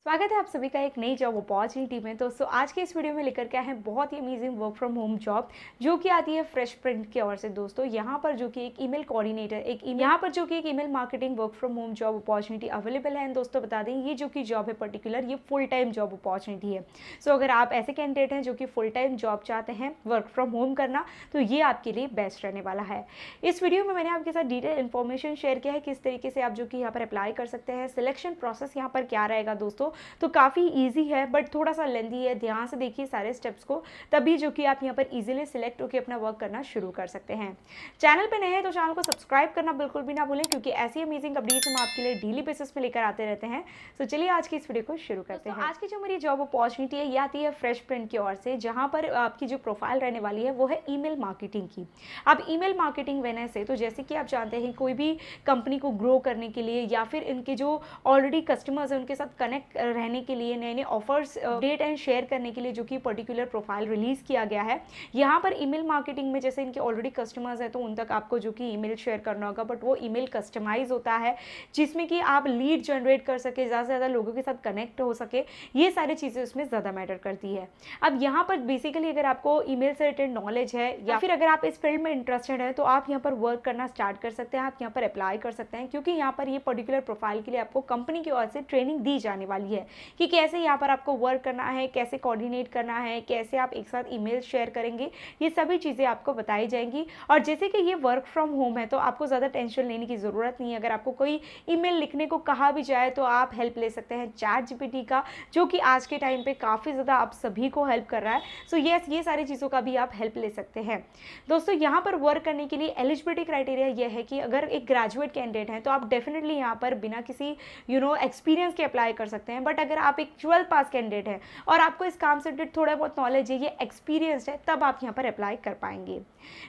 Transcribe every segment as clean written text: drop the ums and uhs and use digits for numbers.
स्वागत है आप सभी का एक नई जॉब अपॉर्चुनिटी में। दोस्तों आज के इस वीडियो में लेकर के आए हैं बहुत ही amazing work from home job जो कि आती है फ्रेश प्रिंट की ओर से। दोस्तों यहाँ पर जो कि एक ईमेल कोऑर्डिनेटर यहाँ पर जो कि एक email marketing work from home job opportunity available है। दोस्तों बता दें ये जो कि जॉब है पर्टिकुलर ये फुल टाइम जॉब अपॉर्चुनिटी है। सो अगर आप ऐसे कैंडिडेट हैं जो कि फुल टाइम जॉब चाहते हैं वर्क फ्रॉम होम करना, तो ये आपके लिए बेस्ट रहने वाला है। इस वीडियो में मैंने आपके साथ डिटेल इन्फॉर्मेशन शेयर किया है किस तरीके से आप जो कि यहाँ पर अप्लाई कर सकते हैं। सिलेक्शन प्रोसेस यहाँ पर क्या रहेगा दोस्तों, तो काफ़ी इजी है बट थोड़ा सा लेंदी है। ध्यान से देखिए सारे स्टेप्स को, तभी जो कि आप यहाँ पर इजीली सिलेक्ट होकर अपना वर्क करना शुरू कर सकते हैं। चैनल पे नए हैं तो चैनल को सब्सक्राइब करना बिल्कुल भी ना भूलें, क्योंकि ऐसी अमेजिंग अपडेट्स हम आपके लिए डेली बेसिस पे लेकर आते रहते हैं। तो चलिए आज की इस वीडियो को शुरू करते हैं। आज की जो मेरी जॉब अपॉर्चुनिटी है ये आती है फ्रेश प्रिंट की ओर से, जहाँ पर आपकी जो प्रोफाइल रहने वाली है वो है ईमेल मार्केटिंग की। अब ईमेल मार्केटिंग वेने से तो जैसे कि आप जानते हैं कोई भी कंपनी को ग्रो करने के लिए या फिर इनके जो ऑलरेडी कस्टमर्स हैं उनके साथ कनेक्ट रहने के लिए, नए नए ऑफर्स डेट एंड शेयर करने के लिए जो कि पर्टिकुलर प्रोफाइल रिलीज किया गया है। यहाँ पर ईमेल मार्केटिंग में जैसे इनके ऑलरेडी कस्टमर्स हैं तो उन तक आपको जो कि ईमेल शेयर करना होगा, बट वो ईमेल कस्टमाइज होता है जिसमें कि आप लीड जनरेट कर सके, ज़्यादा से ज़्यादा लोगों के साथ कनेक्ट हो सके। ये सारी चीज़ें उसमें ज़्यादा मैटर करती है। अब यहाँ पर बेसिकली अगर आपको ईमेल से रिलेटेड नॉलेज है या फिर अगर आप इस फील्ड में इंटरेस्टेड है तो आप यहाँ पर वर्क करना स्टार्ट कर सकते हैं। आप यहाँ पर अप्लाई कर सकते हैं, क्योंकि यहाँ पर ये पर्टिकुलर प्रोफाइल के लिए आपको कंपनी की ओर से ट्रेनिंग दी जाने वाली है कि कैसे यहाँ पर आपको वर्क करना है, कैसे कोऑर्डिनेट करना है, कैसे आप एक साथ ईमेल शेयर करेंगे। ये सभी चीज़ें आपको बताई जाएंगी। और जैसे कि ये वर्क फ्रॉम होम है तो आपको ज़्यादा टेंशन लेने की ज़रूरत नहीं है। अगर आपको कोई ईमेल लिखने को कहा भी जाए तो आप हेल्प ले सकते हैं चैट जीपीटी का, जो कि आज के टाइम पे काफ़ी ज़्यादा आप सभी को हेल्प कर रहा है। सो यस, ये सारी चीज़ों का भी आप हेल्प ले सकते हैं। दोस्तों यहाँ पर वर्क करने के लिए एलिजिबिलिटी क्राइटेरिया ये है कि अगर एक ग्रेजुएट कैंडिडेट है तो आप डेफिनेटली यहाँ पर बिना किसी एक्सपीरियंस के अप्लाई कर सकते हैं। बट अगर आप एक 12 पास कैंडिडेट है और आपको इस काम से रिलेटेड थोड़ा बहुत नॉलेज है, ये एक्सपीरियंस है, तब आप यहाँ पर अप्लाई कर पाएंगे।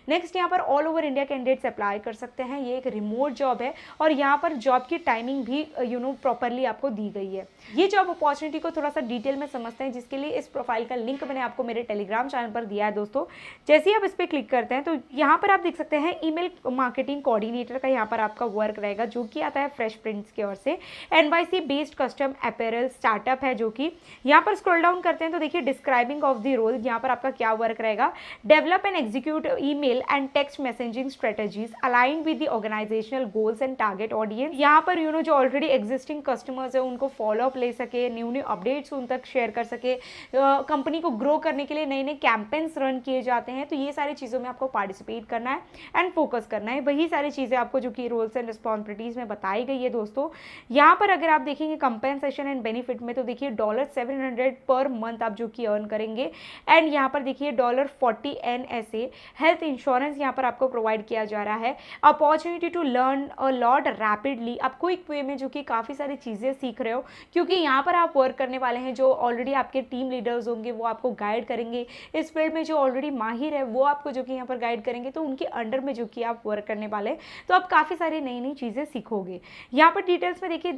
नेक्स्ट यहाँ पर all over India candidates apply कर सकते हैं। ये एक रिमोट जॉब है और यहाँ पर जॉब की टाइमिंग भी प्रॉपरली आपको दी गई है। ये जॉब अपॉर्चुनिटी को थोड़ा सा डिटेल में समझते हैं, जिसके लिए इस प्रोफाइल का लिंक मैंने आपको मेरे टेलीग्राम चैनल पर दिया है। दोस्तों जैसे ही आप इस पर क्लिक करते हैं तो यहाँ पर आप देख सकते हैं ईमेल मार्केटिंग कोऑर्डिनेटर का यहाँ पर आपका वर्क रहेगा, जो कि आता है फ्रेश प्रिंट्स की ओर से। NYC based custom apparel startup है, जो कि यहाँ पर स्क्रॉल डाउन करते हैं तो देखिए डिस्क्राइबिंग ऑफ द रोल, यहाँ पर आपका क्या वर्क रहेगा। Develop and execute email and text messaging strategies align with the organizational goals and target audience. यहाँ पर जो ऑलरेडी एग्जिस्टिंग कस्टमर्स है उनको फॉलोअप ले सके, न्यू न्यू अपडेट्स उन तक शेयर कर सके। कंपनी को ग्रो करने के लिए नए नए कैंपेन्स रन किए जाते हैं, तो ये सारी चीज़ों में आपको पार्टिसिपेट करना है एंड फोकस करना है। वही सारी चीज़ें आपको जो कि रोल्स एंड रिस्पॉन्सिबिलिटीज में बताई गई है। दोस्तों यहाँ पर अगर आप देखेंगे कंपेंसेशन एंड बेनिफिट में तो देखिए $700 पर मंथ आप जो कि अर्न करेंगे। एंड यहाँ पर देखिए $40 NSA हेल्थ इंश्योरेंस यहाँ पर आपको प्रोवाइड किया जा रहा है। Opportunity to learn a lot rapidly, आप क्विक वे में जो कि काफ़ी सारी चीज़ें सीख रहे हो, क्योंकि यहाँ पर आप वर्क करने वाले हैं जो ऑलरेडी आपके टीम लीडर्स होंगे, वो आपको गाइड करेंगे। इस फील्ड में जो ऑलरेडी माहिर है वो आपको जो कि यहाँ पर गाइड करेंगे, तो उनके अंडर में जो कि आप वर्क करने वाले हैं तो आप काफ़ी सारी नई नई चीज़ें सीखोगे। यहाँ पर डिटेल्स में देखिए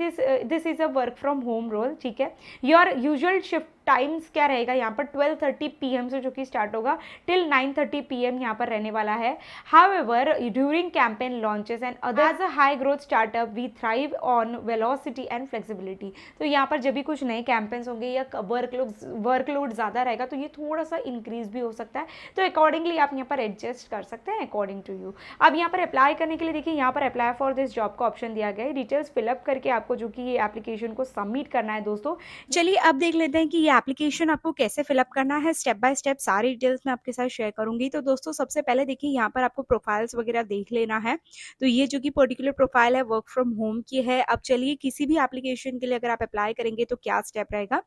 this is a work from home role, ठीक है। योर यूजुअल शिफ्ट टाइम्स क्या रहेगा यहाँ पर 12:30 PM से जो कि स्टार्ट होगा टिल 9:30 PM यहाँ पर रहने वाला है। However during campaign launches and others high growth startup we thrive on velocity and flexibility. तो यहाँ पर जब भी कुछ नए कैंपेन्स होंगे या वर्कलोड ज़्यादा रहेगा तो ये थोड़ा सा इंक्रीज भी हो सकता है, तो अकॉर्डिंगली आप यहाँ पर एडजस्ट कर सकते हैं अकॉर्डिंग टू यू। अब यहाँ पर अप्लाई करने के लिए देखिए यहाँ पर अप्लाई फॉर दिस जॉब का ऑप्शन दिया गया है। डिटेल्स फिलअप करके आपको जो कि ये एप्लीकेशन को सबमिट करना है। दोस्तों चलिए अब देख लेते हैं कि ये एप्लीकेशन आपको कैसे फिलअप करना है। स्टेप बाय स्टेप सारी डिटेल्स मैं आपके साथ शेयर करूंगी। तो दोस्तों सबसे पहले देखिए यहाँ पर आपको प्रोफाइल्स वगैरह देख लेना है। तो ये जो कि पर्टिकुलर प्रोफाइल है वर्क फ्रॉम होम की है। अब चलिए किसी भी एप्लीकेशन के लिए अगर आप अप्लाई करेंगे तो क्या स्टेप रहेगा।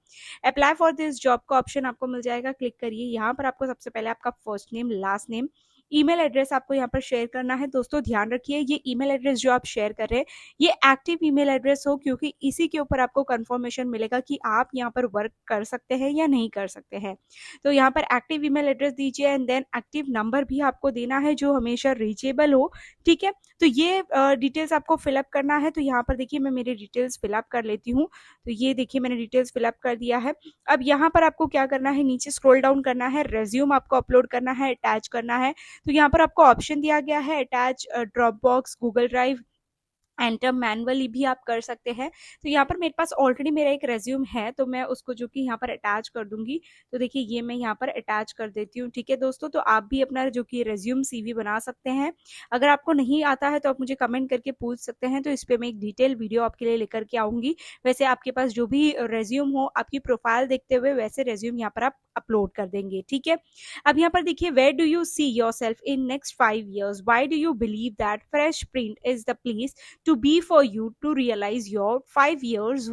अप्लाई फॉर दिस जॉब का ऑप्शन आपको मिल जाएगा, क्लिक करिए। यहाँ पर आपको सबसे पहले आपका first name, last name, email address आपको यहाँ पर शेयर करना है। दोस्तों ध्यान रखिए ये ईमेल एड्रेस जो आप शेयर कर रहे हैं ये एक्टिव ईमेल एड्रेस हो, क्योंकि इसी के ऊपर आपको कंफर्मेशन मिलेगा कि आप यहाँ पर वर्क कर सकते हैं या नहीं कर सकते हैं। तो यहाँ पर एक्टिव ईमेल एड्रेस दीजिए एंड देन एक्टिव नंबर भी आपको देना है जो हमेशा रीचेबल हो, ठीक है। तो ये डिटेल्स आपको फिलअप करना है। तो यहाँ पर देखिए मैं मेरी डिटेल्स फिलअप कर लेती हूँ। तो ये देखिए मैंने डिटेल्स फिलअप कर दिया है। अब यहाँ पर आपको क्या करना है, नीचे स्क्रॉल डाउन करना है, रेज्यूम आपको अपलोड करना है, अटैच करना है। तो यहाँ पर आपको ऑप्शन दिया गया है attach drop box, Google drive enter manually भी आप कर सकते हैं। तो यहाँ पर मेरे पास ऑलरेडी मेरा एक रेज्यूम है, तो मैं उसको जो कि यहाँ पर अटैच कर दूंगी। तो देखिए ये मैं यहाँ पर अटैच कर देती हूँ। ठीक है दोस्तों, तो आप भी अपना जो कि रेज्यूम CV बना सकते हैं। अगर आपको नहीं आता है तो आप मुझे कमेंट करके पूछ सकते हैं, तो इस पर मैं एक डिटेल वीडियो आपके लिए लेकर के आऊंगी। वैसे आपके पास जो भी रेज्यूम हो, आपकी प्रोफाइल देखते हुए वैसे रेज्यूम यहाँ पर आप अपलोड कर देंगे। ठीक है, अब यहाँ पर देखिए, where do you see yourself in next 5 years, why do you believe that Fresh Print is the place to be for you to realize your 5 years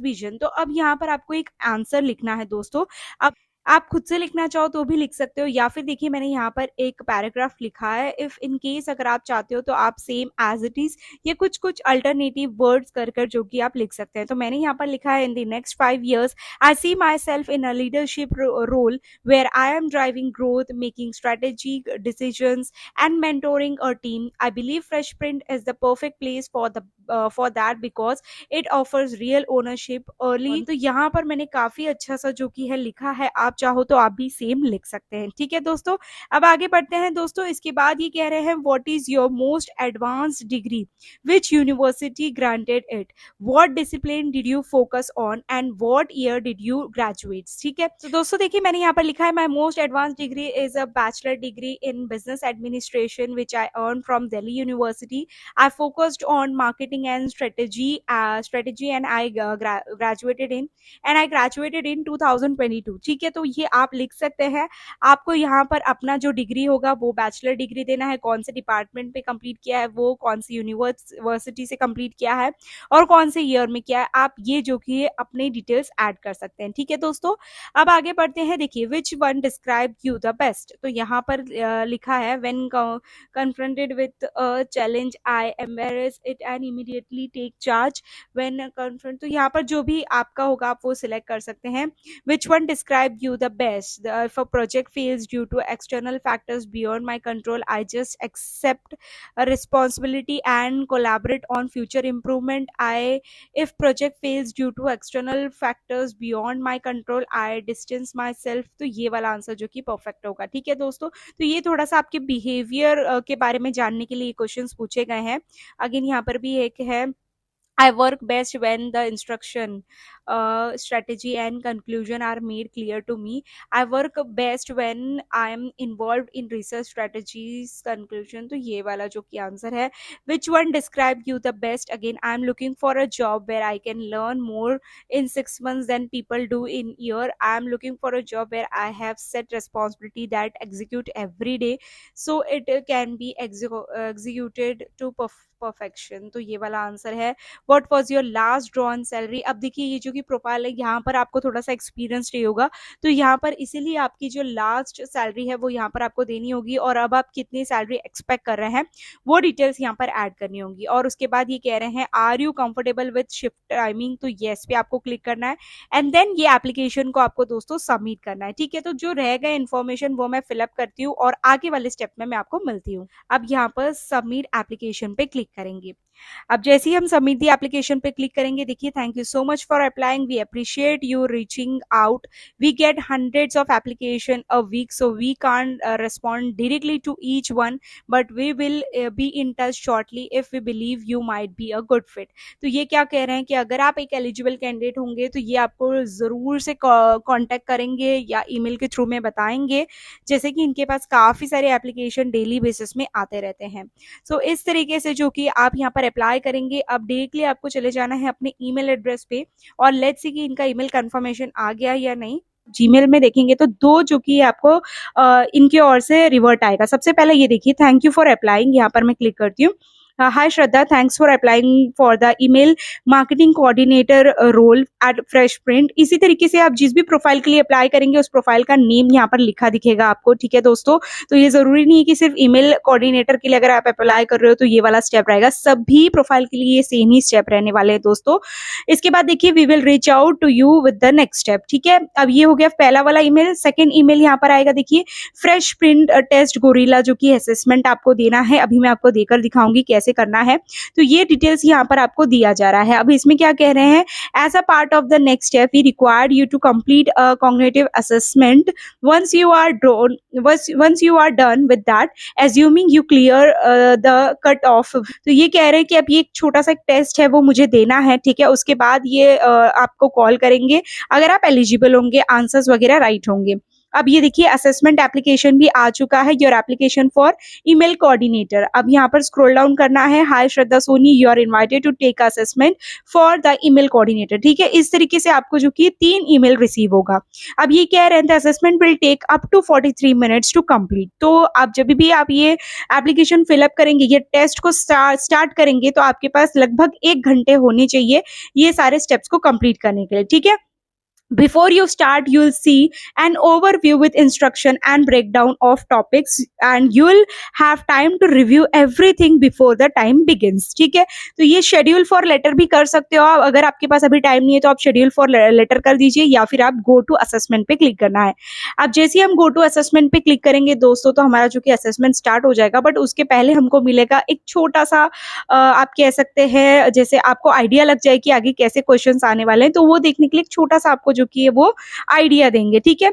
vision। तो अब यहाँ पर आपको एक आंसर लिखना है दोस्तों। अब आप खुद से लिखना चाहो तो भी लिख सकते हो, या फिर देखिए मैंने यहाँ पर एक पैराग्राफ लिखा है। इफ इन केस अगर आप चाहते हो तो आप सेम एज इट इज ये कुछ कुछ अल्टरनेटिव वर्ड्स कर जो कि आप लिख सकते हैं। तो मैंने यहाँ पर लिखा है, in the next 5 years I see myself in a leadership role where I am driving growth, making strategic decisions and mentoring a team। I believe Freshprint is the perfect place for that because it offers real ownership early। तो यहाँ पर मैंने काफी अच्छा सा जो कि है लिखा है, आप चाहो तो आप भी सेम लिख सकते हैं। ठीक है दोस्तों, अब आगे बढ़ते हैं दोस्तों। इसके बाद ये कह रहे हैं, what is your most advanced degree, which university granted it, what discipline did you focus on and what year did you graduate. ठीक है, तो दोस्तों देखिए मैंने यहाँ पर लिखा है, my most advanced degree is a bachelor degree in business administration which I earned from Delhi University। I focused on marketing and strategy and I graduated in 2022। ठीक है, तो ये आप लिख सकते हैं। आपको यहाँ पर अपना जो डिग्री होगा वो बैचलर डिग्री देना है, कौन से डिपार्टमेंट पे कंप्लीट किया है वो, कौन सी यूनिवर्सिटी से कंप्लीट किया है और कौन से ईयर में किया है, आप ये जो कि अपने डिटेल्स ऐड कर सकते हैं। ठीक है दोस्तों, अब आगे बढ़ते हैं। देखिए, which one describe you the best. तो यहाँ पर लिखा है, when confronted with a challenge I embrace it and immediately take charge when confronted। तो यहाँ पर जो भी आपका होगा आप वो सिलेक्ट कर सकते हैं। which one describe you the best, if a project fails due to external factors beyond my control I just accept a responsibility and collaborate on future improvement। if project fails due to external factors beyond my control I distance myself। तो ये वाला answer जो कि perfect होगा। ठीक है दोस्तों, तो ये थोड़ा सा आपके बिहेवियर के बारे में जानने के लिए क्वेश्चंस पूछे गए हैं। अगेन यहाँ पर भी एक है, I work best when the instruction, strategy and conclusion are made clear to me। I work best when I am involved in research strategies conclusion। तो ये वाला जो कि आंसर है। Which one describe you the best? Again, I am looking for a job where I can learn more in 6 months than people do in year। I am looking for a job where I have set responsibility that execute every day so it can be executed to perfection। तो ये वाला answer है। What was your last drawn salary. अब देखिए ये जो कि profile है यहाँ पर आपको थोड़ा सा एक्सपीरियंस चाहिए होगा, तो यहाँ पर इसीलिए आपकी जो लास्ट सैलरी है वो यहाँ पर आपको देनी होगी, और अब आप कितनी सैलरी एक्सपेक्ट कर रहे हैं वो डिटेल्स यहाँ पर ऐड करनी होंगी। और उसके बाद ये कह रहे हैं, are you comfortable with shift timing. तो येस पे आपको क्लिक करना है एंड देन ये एप्लीकेशन को आपको दोस्तों सबमिट करना है। ठीक है, तो जो रह गए इन्फॉर्मेशन वो मैं फिलअप करती हूँ और आगे वाले स्टेप में मैं आपको मिलती हूँ। अब यहाँ पर सबमिट एप्लीकेशन पे क्लिक करेंगे। अब जैसे ही हम सबमिट दी एप्लीकेशन पे क्लिक करेंगे, देखिए, thank you so much for applying, we appreciate you reaching out, we get hundreds of application a week so we can't respond directly to each one but we will be in touch shortly if we believe you might be a good fit। तो ये क्या कह रहे हैं कि अगर आप एक एलिजिबल कैंडिडेट होंगे तो ये आपको जरूर से कांटेक्ट करेंगे या ईमेल के थ्रू में बताएंगे, जैसे कि इनके पास काफी सारे एप्लीकेशन डेली बेसिस में आते रहते हैं। सो इस तरीके से जो कि आप यहाँ पर अप्लाई करेंगे, अब डायरेक्टली आपको चले जाना है अपने ईमेल एड्रेस पे और लेट्स सी कि इनका ईमेल कंफर्मेशन आ गया या नहीं। जीमेल में देखेंगे तो दो जो कि आपको इनकी ओर से रिवर्ट आएगा। सबसे पहले ये देखिए, थैंक यू फॉर अप्लाइंग, यहाँ पर मैं क्लिक करती हूँ। Hi Shraddha, thanks for applying for the email marketing coordinator role at Freshprint. इसी तरीके से आप जिस भी प्रोफाइल के लिए अप्लाई करेंगे उस प्रोफाइल का नेम यहाँ पर लिखा दिखेगा आपको। ठीक है दोस्तों, तो ये जरूरी नहीं है कि सिर्फ ईमेल कोऑर्डिनेटर के लिए अगर आप अप्लाई कर रहे हो तो ये वाला स्टेप रहेगा, सभी प्रोफाइल के लिए ये सेम ही स्टेप रहने वाले हैं दोस्तों। इसके बाद देखिए, we will reach out to you with the next step. ठीक है, अब ये हो गया पहला वाला ईमेल। सेकेंड ईमेल यहाँ पर आएगा, देखिए, फ्रेश प्रिंट टेस्ट गोरिल्ला जो कि असेसमेंट आपको देना है। अभी मैं आपको देकर दिखाऊंगी कैसे कैसे करना है, तो ये डिटेल्स यहाँ पर आपको दिया जा रहा है। अब इसमें क्या कह रहे हैं, as a part of the next step we required you to complete a cognitive assessment once you are done with that, assuming you clear the cut off। तो ये कह रहे हैं कि अब ये एक छोटा सा एक टेस्ट है वो मुझे देना है, ठीक है। उसके बाद ये आपको कॉल करेंगे अगर आप एलिजिबल होंगे, आंसर्स वगैरह राइट होंगे। अब ये देखिए असेसमेंट एप्लीकेशन भी आ चुका है, your application for email coordinator. अब यहाँ पर स्क्रॉल डाउन करना है, hi Shraddha Soni, you are invited to take assessment for the email coordinator, ठीक है। इस तरीके से आपको जो कि 3 ईमेल रिसीव होगा। अब ये कह रहे हैं assessment will take up to 43 minutes to complete. तो आप जब भी आप ये एप्लीकेशन फिलअप करेंगे, ये टेस्ट को स्टार्ट करेंगे, तो आपके पास लगभग 1 घंटे होने चाहिए ये सारे स्टेप्स को कंप्लीट करने के लिए, ठीक है। Before you start, you'll see an overview with instruction and breakdown of topics, and you'll have time to review everything before the time begins, ठीक है। तो ये शेड्यूल फॉर लेटर भी कर सकते हो आप, अगर आपके पास अभी टाइम नहीं है तो आप शेड्यूल फॉर लेटर कर दीजिए, या फिर आप गो टू असेसमेंट पे क्लिक करना है। अब जैसे ही हम गो टू असेसमेंट पे क्लिक करेंगे दोस्तों, तो हमारा जो कि असेसमेंट स्टार्ट हो जाएगा, बट उसके पहले हमको मिलेगा एक छोटा सा आप कह सकते हैं, जैसे आपको आइडिया लग जाए कि आगे कैसे क्वेश्चंस आने वाले हैं, तो वो देखने के लिए एक छोटा सा आपको जो कि है वो आइडिया देंगे, ठीक है।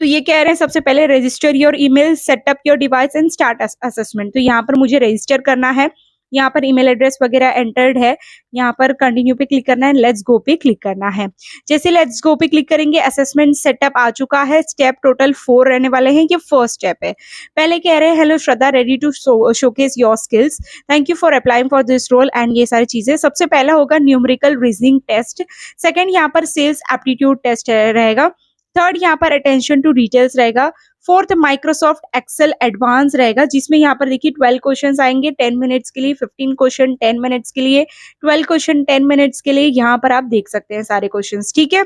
तो ये कह रहे हैं सबसे पहले register your email, setup your device and start assessment. तो यहाँ पर मुझे रजिस्टर करना है, यहाँ पर ईमेल एड्रेस वगैरह एंटर्ड है, यहाँ पर कंटिन्यू पे क्लिक करना है, लेट्स गो पे क्लिक करना है। जैसे लेट्स गो पे क्लिक करेंगे, असेसमेंट सेटअप आ चुका है। स्टेप टोटल 4 रहने वाले हैं, ये फर्स्ट स्टेप है। पहले कह रहे हैं hello Shraddha, ready to showcase your skills, thank you for applying for this role, and ये सारी चीजें। सबसे पहला होगा न्यूमेरिकल रीजनिंग टेस्ट, सेकंड यहाँ पर सेल्स एप्टीट्यूड टेस्ट रहेगा, थर्ड यहाँ पर अटेंशन टू डिटेल्स रहेगा, फोर्थ माइक्रोसॉफ्ट एक्सेल एडवांस रहेगा, जिसमें यहाँ पर देखिए 12 क्वेश्चंस आएंगे 10 मिनट्स के लिए, 15 क्वेश्चन 10 मिनट्स के लिए, 12 क्वेश्चन 10 मिनट्स के लिए। यहाँ पर आप देख सकते हैं सारे क्वेश्चंस, ठीक है।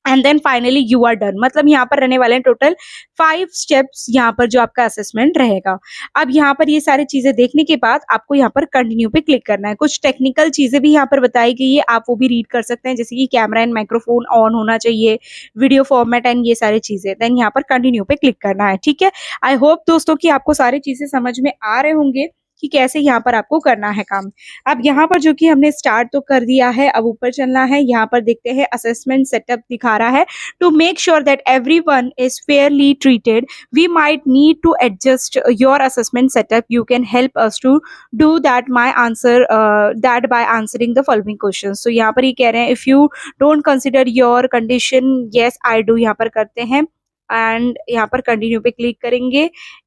And then finally you are done, मतलब यहाँ पर रहने वाले हैं टोटल 5 स्टेप्स, यहाँ पर जो आपका असेसमेंट रहेगा। अब यहाँ पर ये सारी चीजें देखने के बाद आपको यहाँ पर कंटिन्यू पे क्लिक करना है। कुछ टेक्निकल चीजें भी यहाँ पर बताई गई है, आप वो भी रीड कर सकते हैं, जैसे कि कैमरा एंड माइक्रोफोन ऑन होना चाहिए, वीडियो फॉर्मेट एंड ये सारी चीजें। देन यहाँ पर कंटिन्यू पे क्लिक करना है, ठीक है। आई होप दोस्तों कि आपको सारी चीजें समझ में आ रहे होंगे कि कैसे यहाँ पर आपको करना है काम। अब यहाँ पर जो कि हमने स्टार्ट तो कर दिया है, अब ऊपर चलना है। यहाँ पर देखते हैं असेसमेंट सेटअप दिखा रहा है, to make sure that everyone is fairly treated we might need to adjust your assessment setup, you can help us to do that by answering the following questions. तो यहाँ पर ये कह रहे हैं if you don't consider your condition, yes I do, यहाँ पर करते हैं एंड यहाँ पर कंटिन्यू पे क्लिक करेंगे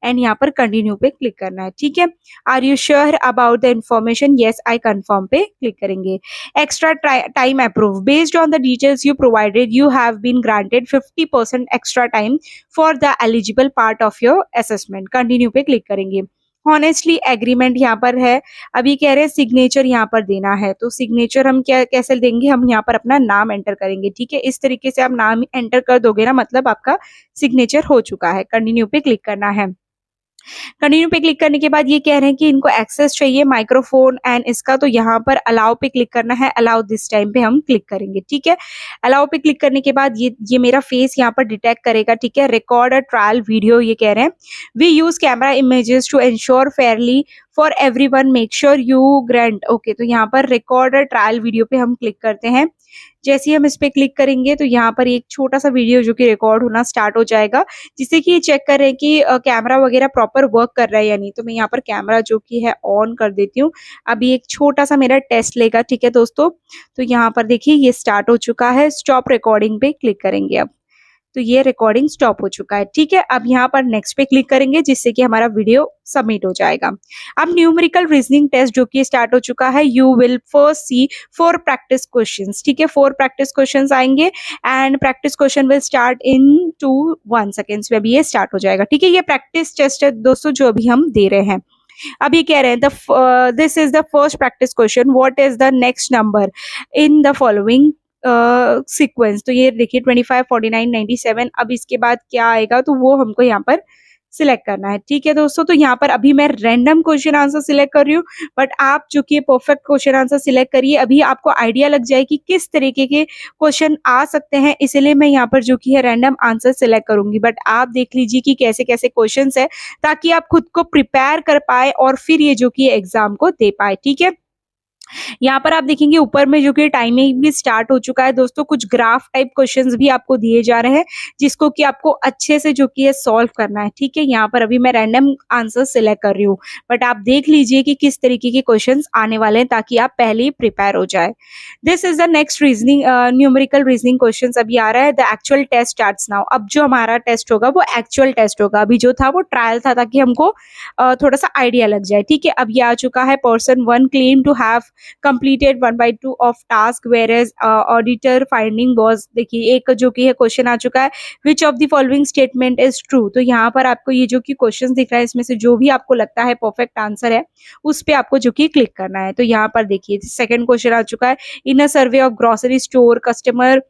एंड यहाँ पर कंटिन्यू पे क्लिक करना है, ठीक है। Are you sure about the information, yes I confirm पे क्लिक करेंगे। Extra time approve, based on the details you provided you have been granted 50% extra time for the eligible part of your assessment, continue पे click करेंगे। Honestly agreement यहाँ पर है। अभी कह रहे हैं सिग्नेचर यहाँ पर देना है, तो सिग्नेचर हम क्या कैसे देंगे, हम यहाँ पर अपना नाम एंटर करेंगे, ठीक है। इस तरीके से आप नाम एंटर कर दोगे ना, मतलब आपका सिग्नेचर हो चुका है। कंटिन्यू पे क्लिक करना है। कंटिन्यू पे क्लिक करने के बाद ये कह रहे हैं कि इनको एक्सेस चाहिए माइक्रोफोन एंड इसका, तो यहाँ पर अलाउ पे क्लिक करना है। अलाउ दिस टाइम पे हम क्लिक करेंगे, ठीक है। अलाउ पे क्लिक करने के बाद ये मेरा फेस यहाँ पर डिटेक्ट करेगा, ठीक है। रिकॉर्ड अ ट्रायल वीडियो, ये कह रहे हैं we use camera images to ensure fairly for everyone, make sure you grant, okay. तो यहाँ पर रिकॉर्ड अ ट्रायल वीडियो पे हम क्लिक करते हैं। जैसे ही हम इस पे क्लिक करेंगे तो यहाँ पर एक छोटा सा वीडियो जो कि रिकॉर्ड होना स्टार्ट हो जाएगा, जिससे कि चेक कर रहे हैं कि कैमरा वगैरह प्रॉपर वर्क कर रहा है या नहीं। तो मैं यहाँ पर कैमरा जो कि है ऑन कर देती हूँ। अभी एक छोटा सा मेरा टेस्ट लेगा, ठीक है दोस्तों। तो यहाँ पर देखिए ये स्टार्ट हो चुका है, स्टॉप रिकॉर्डिंग पे क्लिक करेंगे अब, तो ये रिकॉर्डिंग स्टॉप हो चुका है, ठीक है। अब यहाँ पर नेक्स्ट पे क्लिक करेंगे, जिससे कि हमारा वीडियो सबमिट हो जाएगा। अब न्यूमेरिकल रीजनिंग टेस्ट जो कि स्टार्ट हो चुका है, you will first see 4 practice questions, ठीक है। 4 प्रैक्टिस क्वेश्चंस आएंगे and practice question will start in 1 seconds में अभी ये स्टार्ट हो जाएगा, ठीक है। ये प्रैक्टिस टेस्ट है दोस्तों जो अभी हम दे रहे हैं। अभी कह रहे हैं this is the first practice question, what is the next number in the following sequence. तो ये देखिए 25, 49, 97। अब इसके बाद क्या आएगा तो वो हमको यहाँ पर सिलेक्ट करना है। ठीक है दोस्तों, तो यहाँ पर अभी मैं रैंडम क्वेश्चन आंसर सिलेक्ट कर रही हूँ, बट आप जो कि परफेक्ट क्वेश्चन आंसर सिलेक्ट करिए। अभी आपको आइडिया लग जाए कि किस तरीके के क्वेश्चन आ सकते हैं, इसलिए मैं यहाँ पर जो कि है रैंडम आंसर सिलेक्ट करूंगी। बट आप देख लीजिए कि कैसे कैसे क्वेश्चंस है, ताकि आप खुद को प्रिपेयर कर पाए और फिर ये जो कि एग्जाम को दे पाए। ठीक है, यहाँ पर आप देखेंगे ऊपर में जो कि टाइमिंग भी स्टार्ट हो चुका है दोस्तों। कुछ ग्राफ टाइप क्वेश्चंस भी आपको दिए जा रहे हैं, जिसको कि आपको अच्छे से जो कि है सॉल्व करना है। ठीक है, यहाँ पर अभी मैं रैंडम आंसर सिलेक्ट कर रही हूँ, बट आप देख लीजिए कि किस तरीके के क्वेश्चंस आने वाले हैं, ताकि आप पहले ही प्रिपेयर हो जाए। This is the next reasoning, numerical reasoning questions अभी आ रहा है। The actual test starts now. अब जो हमारा टेस्ट होगा वो एक्चुअल टेस्ट होगा, अभी जो था वो ट्रायल था, ताकि हमको थोड़ा सा आइडिया लग जाए। ठीक है, अब ये आ चुका है। Person 1 claim to have completed 1/2 of task whereas auditor finding was, देखिए एक जो कि है क्वेश्चन आ चुका है, which of the following statement is true। तो यहाँ पर आपको ये जो कि क्वेश्चन दिख रहा है, इसमें से जो भी आपको लगता है परफेक्ट आंसर है, उस पे आपको जो कि क्लिक करना है। तो यहाँ पर देखिए सेकंड क्वेश्चन आ चुका है। In a survey of grocery store customer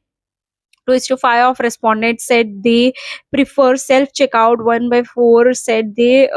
2:5 of respondents said they prefer self checkout, 1/4 said they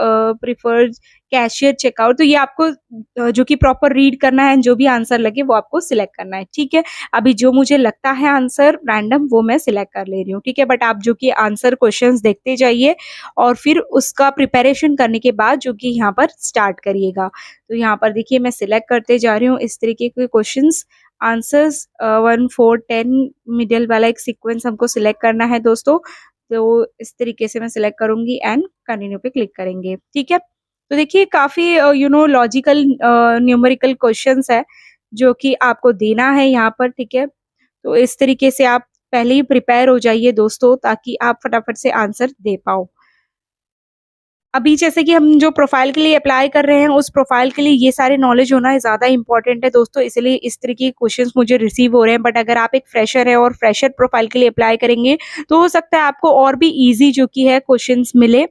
prefer cashier checkout. तो ये आपको जो कि प्रॉपर रीड करना है, जो भी आंसर लगे वो आपको सिलेक्ट करना है। ठीक है, अभी जो मुझे लगता है आंसर रैंडम वो मैं सिलेक्ट कर ले रही हूँ। ठीक है, बट आप जो कि आंसर क्वेश्चंस देखते जाइए और फिर उसका प्रिपरेशन करने के बाद जो कि यहाँ पर स्टार्ट करिएगा। तो यहाँ पर देखिए मैं सिलेक्ट करते जा रही हूँ इस तरीके के क्वेश्चंस। आंसर्स 1 4 10 मिडिल वाला एक सीक्वेंस हमको सिलेक्ट करना है दोस्तों। तो इस तरीके से मैं सिलेक्ट करूंगी एंड कंटिन्यू पे क्लिक करेंगे। ठीक है, तो देखिए काफी लॉजिकल न्यूमेरिकल क्वेश्चंस है, जो कि आपको देना है यहाँ पर। ठीक है, तो इस तरीके से आप पहले ही प्रिपेयर हो जाइए दोस्तों, ताकि आप फटाफट से आंसर दे पाओ। अभी जैसे कि हम जो प्रोफाइल के लिए अप्लाई कर रहे हैं, उस प्रोफाइल के लिए ये सारे नॉलेज होना ज़्यादा इंपॉर्टेंट है दोस्तों, इसलिए इस तरीके के क्वेश्चंस मुझे रिसीव हो रहे हैं। बट अगर आप एक फ्रेशर है और फ्रेशर प्रोफाइल के लिए अप्लाई करेंगे, तो हो सकता है आपको और भी ईज़ी जो कि है क्वेश्चंस मिले,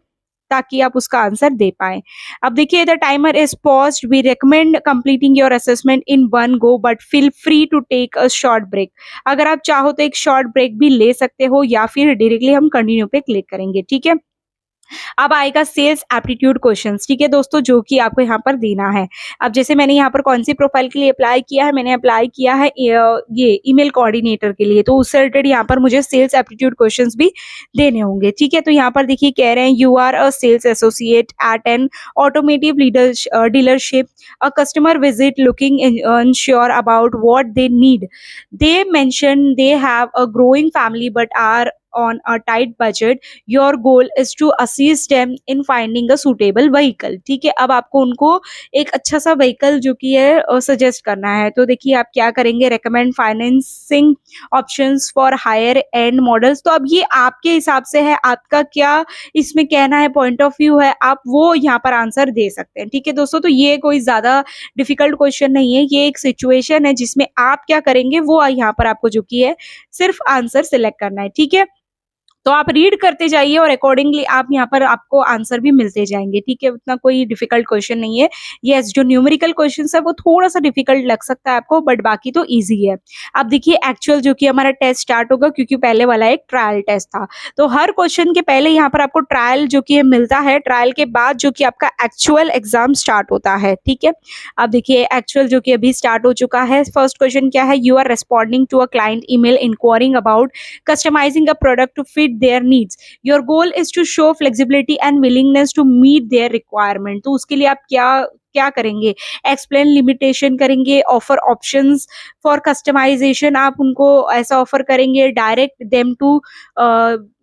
ताकि आप उसका आंसर दे पाएँ। अब देखिए the timer is paused, we recommend completing your assessment in one go but feel free to take a short break. अगर आप चाहो तो एक शॉर्ट ब्रेक भी ले सकते हो, या फिर डायरेक्टली हम कंटिन्यू पे क्लिक करेंगे। ठीक है? अब आएगा सेल्स एप्टीट्यूड क्वेश्चंस। ठीक है दोस्तों, जो कि आपको यहाँ पर देना है। अब जैसे मैंने यहाँ पर कौन सी प्रोफाइल के लिए अप्लाई किया है, मैंने अप्लाई किया है ये ईमेल कोऑर्डिनेटर के लिए, तो उससे रिलेटेड यहाँ पर मुझे सेल्स एप्टीट्यूड क्वेश्चंस भी देने होंगे। ठीक है, तो यहाँ पर देखिए कह रहे हैं you are a sales associate at an automotive dealership, a customer visit looking unsure about what they need. They mention they have a growing family but are on a tight budget. Your goal is to assist them in finding a suitable vehicle। ठीक है, अब आपको उनको एक अच्छा सा vehicle जो कि है सजेस्ट करना है। तो देखिए आप क्या करेंगे, recommend financing options for higher end models. तो अब ये आपके हिसाब से है, आपका क्या इसमें कहना है, पॉइंट ऑफ व्यू है, आप वो यहाँ पर आंसर दे सकते हैं। ठीक है दोस्तों, तो ये कोई ज्यादा डिफिकल्ट क्वेश्चन नहीं है, ये एक सिचुएशन है जिसमें आप क्या करेंगे वो यहाँ पर आपको जो कि है सिर्फ आंसर सिलेक्ट करना है। ठीक है, तो आप रीड करते जाइए और अकॉर्डिंगली आप यहाँ पर आपको आंसर भी मिलते जाएंगे। ठीक है, उतना कोई डिफिकल्ट क्वेश्चन नहीं है। यस, जो न्यूमेरिकल क्वेश्चन है वो थोड़ा सा डिफिकल्ट लग सकता है आपको, बट बाकी तो इजी है। अब देखिए एक्चुअल जो कि हमारा टेस्ट स्टार्ट होगा, क्योंकि पहले वाला एक ट्रायल टेस्ट था, तो हर क्वेश्चन के पहले यहाँ पर आपको ट्रायल जो कि मिलता है, ट्रायल के बाद जो कि आपका एक्चुअल एग्जाम स्टार्ट होता है। ठीक है, अब देखिए एक्चुअल जो कि अभी स्टार्ट हो चुका है। फर्स्ट क्वेश्चन क्या है, you are responding to a client email inquiring about customizing a product to fit their needs. Your goal is to show flexibility and willingness to meet their requirement. तो उसके लिए आप क्या क्या करेंगे, एक्सप्लेन लिमिटेशन करेंगे, ऑफर ऑप्शंस फॉर कस्टमाइजेशन, आप उनको ऐसा ऑफर करेंगे, direct them to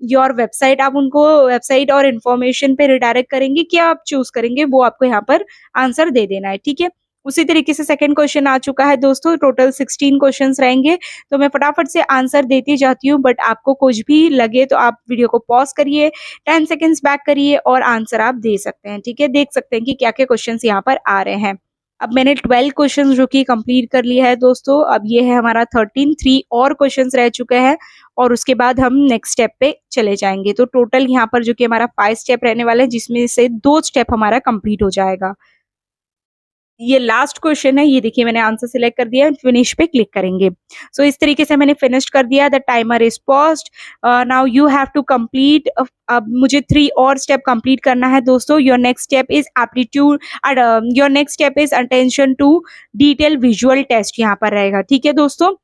your website, आप उनको वेबसाइट और इन्फॉर्मेशन पे रिडायरेक्ट करेंगे, क्या आप चूज करेंगे वो आपको यहाँ पर आंसर दे देना है। ठीक है, उसी तरीके से सेकंड क्वेश्चन आ चुका है दोस्तों। टोटल 16 क्वेश्चंस रहेंगे, तो मैं फटाफट से आंसर देती जाती हूँ, बट आपको कुछ भी लगे तो आप वीडियो को पॉज करिए, 10 सेकंड्स बैक करिए और आंसर आप दे सकते हैं। ठीक है, देख सकते हैं कि क्या क्या क्वेश्चंस यहाँ पर आ रहे हैं। अब मैंने 12 क्वेश्चंस जो कि कंप्लीट कर लिया है दोस्तों। अब ये है हमारा 13, 3 और क्वेश्चंस रह चुके हैं, और उसके बाद हम नेक्स्ट स्टेप पे चले जाएंगे। तो टोटल यहाँ पर जो कि हमारा 5 स्टेप रहने वाला है, जिसमें से 2 स्टेप हमारा कंप्लीट हो जाएगा। ये लास्ट क्वेश्चन है, ये देखिए मैंने आंसर सिलेक्ट कर दिया, फिनिश पे क्लिक करेंगे। सो इस तरीके से मैंने फिनिश कर दिया, the timer is paused. Now you have to complete, अब मुझे 3 और स्टेप कंप्लीट करना है दोस्तों। Your next step is aptitude, your next step is attention to detail visual test, यहाँ पर रहेगा। ठीक है दोस्तों,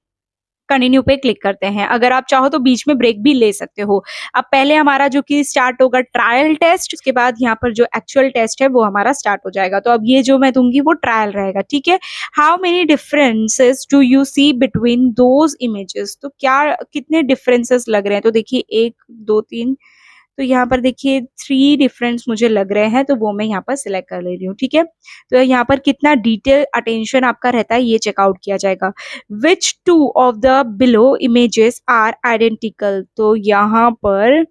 कंटिन्यू पे क्लिक करते हैं। अगर आप चाहो तो बीच में ब्रेक भी ले सकते हो। अब पहले हमारा जो कि स्टार्ट होगा ट्रायल टेस्ट, उसके बाद यहाँ पर जो एक्चुअल टेस्ट है वो हमारा स्टार्ट हो जाएगा। तो अब ये जो मैं दूंगी वो ट्रायल रहेगा। ठीक है, how many differences do you see between those images, तो क्या कितने डिफरेंसेस लग रहे हैं। तो देखिए 1 2 3, तो यहाँ पर देखिए 3 डिफरेंस मुझे लग रहे हैं, तो वो मैं यहाँ पर सिलेक्ट कर ले रही हूँ। ठीक है, तो यहाँ पर कितना डिटेल अटेंशन आपका रहता है ये चेकआउट किया जाएगा। Which 2 of the below images are identical, तो यहाँ पर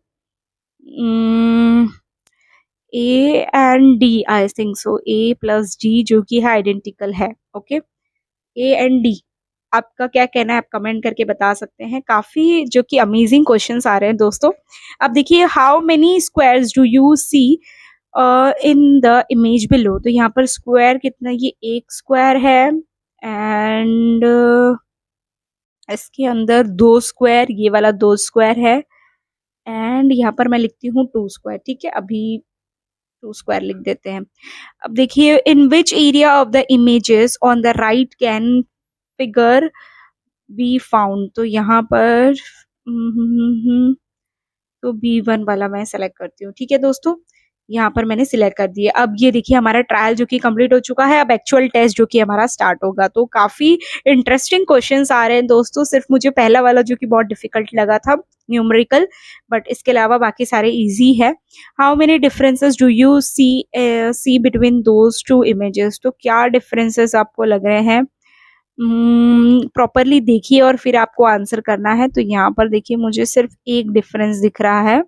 A and D, I think so A plus D जो कि है आइडेंटिकल है। ओके, ए एंड डी, आपका क्या कहना है, आप कमेंट करके बता सकते हैं। काफी जो कि अमेजिंग क्वेश्चंस आ रहे हैं दोस्तों। अब देखिए, how many squares do you see in the image below, तो यहाँ पर स्क्वायर कितना, ये 1 स्क्वायर है एंड इसके अंदर 2 स्क्वायर, ये वाला 2 स्क्वायर है एंड यहाँ पर मैं लिखती हूँ 2 स्क्वायर। ठीक है, अभी 2 स्क्वायर लिख देते हैं। अब देखिए, in which area of the images on the right can figure be found, तो यहाँ पर तो B1 वाला मैं सेलेक्ट करती हूँ। ठीक है दोस्तों, यहाँ पर मैंने सिलेक्ट कर दिया। अब ये देखिए हमारा ट्रायल जो कि कंप्लीट हो चुका है। अब एक्चुअल टेस्ट जो कि हमारा स्टार्ट होगा। तो काफी इंटरेस्टिंग क्वेश्चंस आ रहे हैं दोस्तों। सिर्फ मुझे पहला वाला जो कि बहुत डिफिकल्ट लगा था, न्यूमेरिकल, बट इसके अलावा बाकी सारे इजी है। How many differences do you see between those 2 images, तो क्या डिफरेंसेस आपको लग रहे हैं। प्रॉपरली देखिए और फिर आपको आंसर करना है। तो यहाँ पर देखिए मुझे सिर्फ एक डिफरेंस दिख रहा है,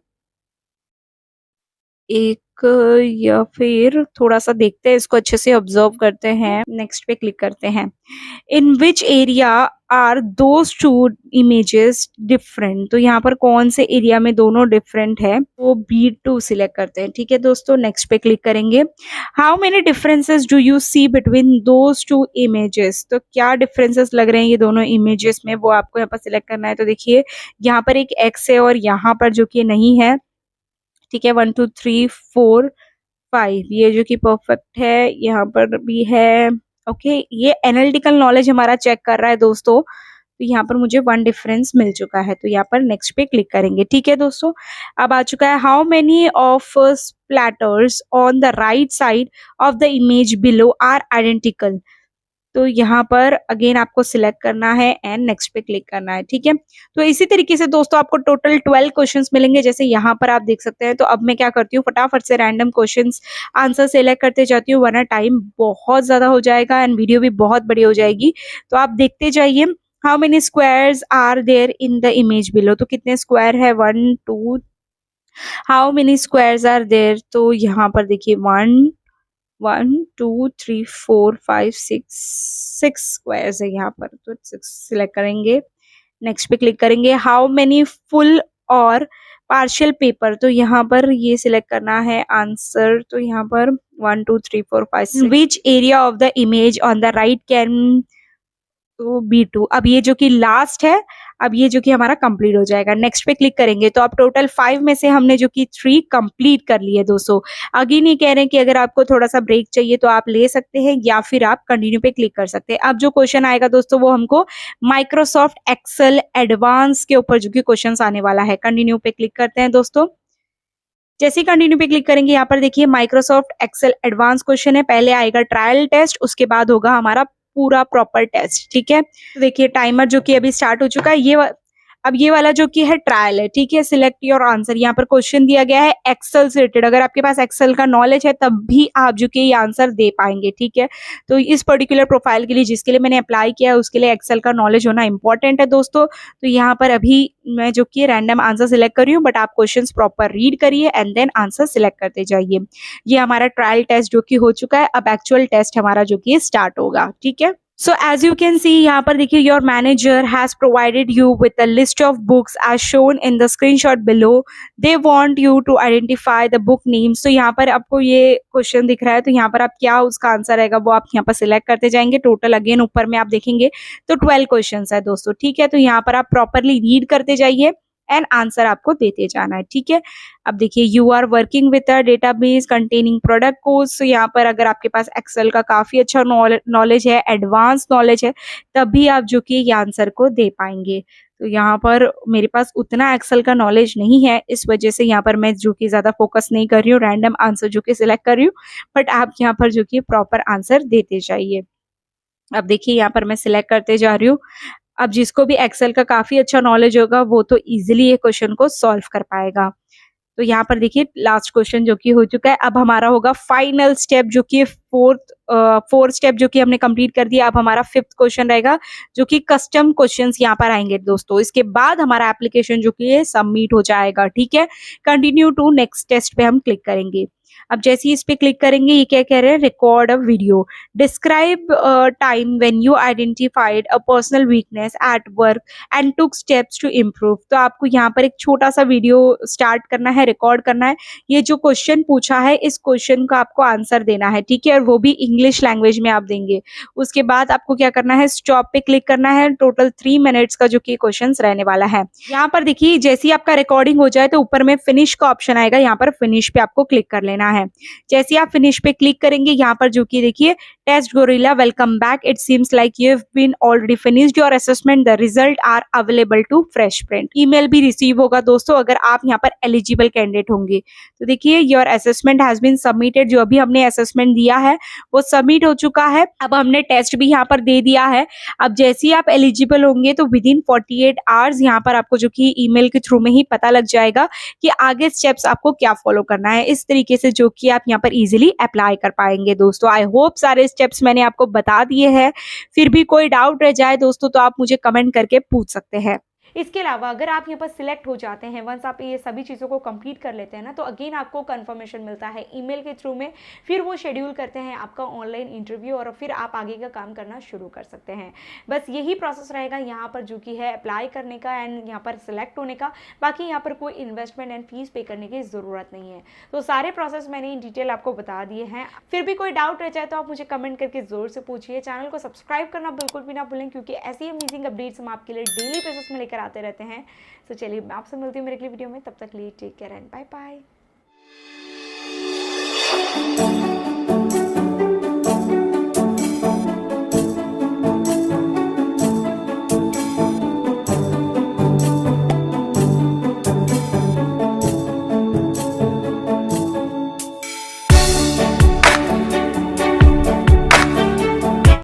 एक, या फिर थोड़ा सा देखते हैं इसको, अच्छे से ऑब्जर्व करते हैं, नेक्स्ट पे क्लिक करते हैं। In which area are those 2 images different, तो यहाँ पर कौन से एरिया में दोनों डिफरेंट है, वो B2 सिलेक्ट करते हैं। ठीक है दोस्तों, नेक्स्ट पे क्लिक करेंगे। How many differences do you see between those 2 images, तो क्या डिफरेंसेस लग रहे हैं ये दोनों इमेजेस में, वो आपको यहाँ पर सिलेक्ट करना है। तो देखिए यहाँ पर एक X है और यहाँ पर जो कि नहीं है। ठीक है, 1 2 3 4 5, ये जो कि परफेक्ट है, यहाँ पर भी है। ओके, ये एनालिटिकल नॉलेज हमारा चेक कर रहा है दोस्तों। तो यहाँ पर मुझे 1 डिफरेंस मिल चुका है, तो यहाँ पर नेक्स्ट पे क्लिक करेंगे। ठीक है दोस्तों, अब आ चुका है how many of splatters on the right side of the image below are identical, तो यहाँ पर अगेन आपको सिलेक्ट करना है एंड नेक्स्ट पे क्लिक करना है। ठीक है, तो इसी तरीके से दोस्तों आपको टोटल 12 क्वेश्चंस मिलेंगे, जैसे यहाँ पर आप देख सकते हैं। तो अब मैं क्या करती हूँ, फटाफट से रैंडम क्वेश्चंस आंसर सिलेक्ट करते जाती हूँ, वरना टाइम बहुत ज्यादा हो जाएगा एंड वीडियो भी बहुत बड़ी हो जाएगी। तो आप देखते जाइए। How many squares are there in the image below, तो कितने स्क्वायर है, 1 2, how many squares are there, तो यहाँ पर देखिए 1 1 2 3 4 5 6 स्क्वायर्स है यहाँ पर, तो 6 सिलेक्ट करेंगे, नेक्स्ट पे क्लिक करेंगे। हाउ मेनी फुल और पार्शियल पेपर, तो यहाँ पर ये सिलेक्ट करना है आंसर। तो यहाँ पर 1 2 3 4 5 6, विच area of the image on the right can, तो B2। अब ये जो कि लास्ट है, अब ये जो कि हमारा कंप्लीट हो जाएगा, नेक्स्ट पे क्लिक करेंगे। तो अब टोटल 5 में से हमने जो कि 3 कंप्लीट कर लिए दोस्तों। अगेन ये कह रहे हैं कि अगर आपको थोड़ा सा ब्रेक चाहिए तो आप ले सकते हैं, या फिर आप कंटिन्यू पे क्लिक कर सकते हैं। अब जो क्वेश्चन आएगा दोस्तों वो हमको माइक्रोसॉफ्ट एक्सेल एडवांस के ऊपर जो कि क्वेश्चन आने वाला है। कंटिन्यू पे क्लिक करते हैं दोस्तों। जैसे ही कंटिन्यू पे क्लिक करेंगे, यहाँ पर देखिए माइक्रोसॉफ्ट एक्सेल एडवांस क्वेश्चन है। पहले आएगा ट्रायल टेस्ट, उसके बाद होगा हमारा पूरा प्रॉपर टेस्ट। ठीक है, तो देखिए टाइमर जो कि अभी स्टार्ट हो चुका है। अब ये वाला जो कि है ट्रायल है। ठीक है, सिलेक्ट योर आंसर, यहाँ पर क्वेश्चन दिया गया है एक्सेल से रिलेटेड। अगर आपके पास एक्सेल का नॉलेज है तब भी आप जो कि ये आंसर दे पाएंगे। ठीक है, तो इस पर्टिकुलर प्रोफाइल के लिए जिसके लिए मैंने अप्लाई किया है उसके लिए एक्सेल का नॉलेज होना इंपॉर्टेंट है दोस्तों। तो यहाँ पर अभी मैं जो कि रैंडम आंसर सिलेक्ट कर रही हूँ, बट आप क्वेश्चन प्रॉपर रीड करिए एंड देन आंसर सिलेक्ट करते जाइए। ये हमारा ट्रायल टेस्ट जो कि हो चुका है। अब एक्चुअल टेस्ट हमारा जो कि स्टार्ट होगा। ठीक है, so as you can see यहाँ पर देखिए your manager has provided you with a list of books as shown in the screenshot below. They want you to identify the book names. तो यहाँ पर आपको ये क्वेश्चन दिख रहा है, तो यहाँ पर आप क्या उसका आंसर रहेगा वो आप यहाँ पर सिलेक्ट करते जाएंगे। टोटल अगेन ऊपर में आप देखेंगे तो 12 क्वेश्चन है दोस्तों, ठीक है। तो यहाँ पर आप प्रॉपरली रीड करते जाइए एंड आंसर आपको देते जाना है, ठीक है। अब देखिए you are working with a database containing product codes. तो यहाँ पर अगर आपके पास एक्सेल का काफी अच्छा नॉलेज है, एडवांस नॉलेज है, तभी आप जो कि ये आंसर को दे पाएंगे। तो यहाँ पर मेरे पास उतना एक्सेल का नॉलेज नहीं है, इस वजह से यहाँ पर मैं जो कि ज्यादा फोकस नहीं कर रही हूँ, रैंडम आंसर जो कि सिलेक्ट कर रही हूँ। बट आप यहाँ पर जो कि प्रॉपर आंसर देते जाइए। अब देखिए यहाँ पर मैं सिलेक्ट करते जा रही हूँ। अब जिसको भी एक्सेल का काफी अच्छा नॉलेज होगा वो तो इजीली ये क्वेश्चन को सॉल्व कर पाएगा। तो यहाँ पर देखिए लास्ट क्वेश्चन जो कि हो चुका है। अब हमारा होगा फाइनल स्टेप जो कि फोर्थ स्टेप जो कि हमने कंप्लीट कर दिया। अब हमारा फिफ्थ क्वेश्चन रहेगा जो कि कस्टम क्वेश्चंस यहाँ पर आएंगे दोस्तों। इसके बाद हमारा एप्लीकेशन जो कि सबमिट हो जाएगा, ठीक है। कंटिन्यू टू नेक्स्ट टेस्ट पे हम क्लिक करेंगे। अब जैसे ही इस पे क्लिक करेंगे ये क्या कह रहे हैं, record a video, describe time when you identified a personal weakness at work and took steps to improve. तो आपको यहाँ पर एक छोटा सा वीडियो स्टार्ट करना है, रिकॉर्ड करना है। ये जो क्वेश्चन पूछा है इस क्वेश्चन का आपको आंसर देना है, ठीक है। और वो भी इंग्लिश लैंग्वेज में आप देंगे। उसके बाद आपको क्या करना है, स्टॉप पे क्लिक करना है। टोटल 3 मिनट्स का जो कि क्वेश्चन रहने वाला है। यहाँ पर देखिए जैसे ही आपका रिकॉर्डिंग हो जाए तो ऊपर में फिनिश का ऑप्शन आएगा, यहाँ पर फिनिश पे आपको क्लिक कर लेना है। जैसे ही आप फिनिश पे क्लिक करेंगे यहाँ पर जो कि देखिए Test Gorilla welcome back, it seems like you have been already finished your assessment, the result are available to Fresh Print. Email भी रिसीव होगा दोस्तों अगर आप यहाँ पर एलिजिबल कैंडिडेट होंगे। तो देखिए your assessment has been submitted, जो अभी हमने असेसमेंट दिया है वो सबमिट हो चुका है। अब हमने टेस्ट भी यहाँ पर दे दिया है। अब जैसे ही आप एलिजिबल होंगे तो विद इन 48 आवर्स यहाँ पर आपको जो कि ईमेल के थ्रू में ही पता लग जाएगा कि आगे स्टेप्स आपको क्या फॉलो करना है। इस तरीके से जो कि आप यहाँ पर इजीली अप्लाई कर पाएंगे दोस्तों। आई होप सारे स्टेप्स मैंने आपको बता दिए हैं। फिर भी कोई डाउट रह जाए दोस्तों तो आप मुझे कमेंट करके पूछ सकते हैं। इसके अलावा अगर आप यहाँ पर सिलेक्ट हो जाते हैं, वंस आप ये सभी चीज़ों को कंप्लीट कर लेते हैं ना, तो अगेन आपको कंफर्मेशन मिलता है ईमेल के थ्रू में। फिर वो शेड्यूल करते हैं आपका ऑनलाइन इंटरव्यू और फिर आप आगे का काम करना शुरू कर सकते हैं। बस यही प्रोसेस रहेगा यहाँ पर जो कि है अप्लाई करने का एंड यहाँ पर सिलेक्ट होने का। बाकी यहाँ पर कोई इन्वेस्टमेंट एंड फीस पे करने की ज़रूरत नहीं है। तो सारे प्रोसेस मैंने इन डिटेल आपको बता दिए हैं। फिर भी कोई डाउट रह जाए तो आप मुझे कमेंट करके ज़ोर से पूछिए। चैनल को सब्सक्राइब करना बिल्कुल भी ना भूलें, क्योंकि ऐसी अमेजिंग अपडेट्स हम आपके लिए डेली बेसिस में लेकर आते रहते हैं। तो चलिए मैं आपसे मिलती हूँ मेरे अगली वीडियो में, तब तक लिए take care and bye bye.